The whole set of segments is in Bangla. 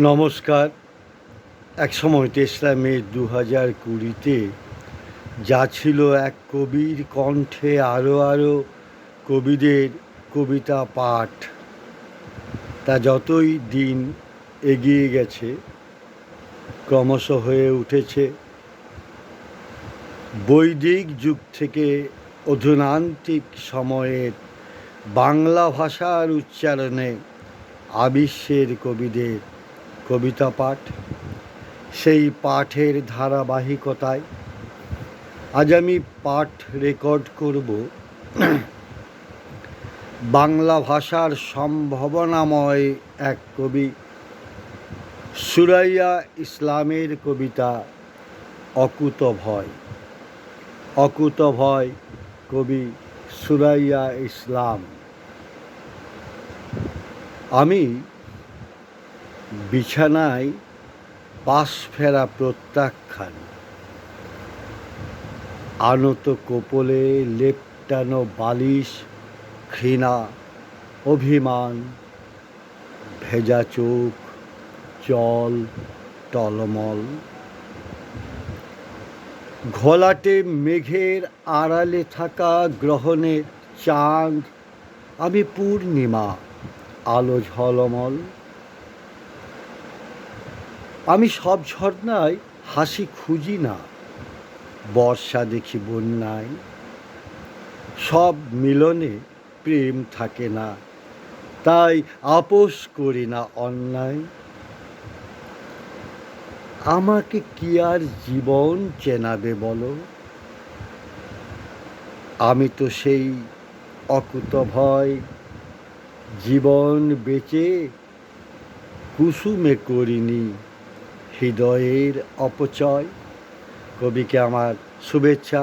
নমস্কার। একসময় ২৩ মে ২০২০-তে যা ছিল এক কবির কণ্ঠে আরও কবিদের কবিতা পাঠ, তা যতই দিন এগিয়ে গেছে ক্রমশ হয়ে উঠেছে বৈদিক যুগ থেকে অধুনান্তিক সময়ের বাংলা ভাষার উচ্চারণে আবিশ্বের কবিদের কবিতা পাঠ। সেই পাঠের ধারাবাহিকতায় আজ আমি পাঠ রেকর্ড করব বাংলা ভাষার সম্ভাবনাময় এক কবি সুরাইয়া ইসলামের কবিতা অকুতভয়। অকুতভয় কবি সুরাইয়া ইসলাম। আমি বিছানায় পাশ ফেরা প্রত্যাখ্যান, আনত কোপলে লেপটানো বালিশ, ঘৃণা, অভিমান, ভেজা চোখ, জল, টলমল, ঘোলাটে মেঘের আড়ালে থাকা গ্রহণের চাঁদ, আমি পূর্ণিমা, আলো ঝলমল। আমি সব ঝর্ণায় হাসি খুঁজি না, বর্ষা দেখি বন্যায়। সব মিলনে প্রেম থাকে না, তাই আপোষ করি না অন্যায়। আমাকে কি আর জীবন চেনাবে বলো? আমি তো সেই অকুতভয়, জীবন বেঁচে কুসুমে করিনি হৃদয়ের অপচয়। কবিকে আমার শুভেচ্ছা,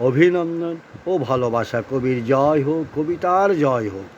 অভিনন্দন ও ভালোবাসা। কবির জয় হোক, কবিতার জয় হোক।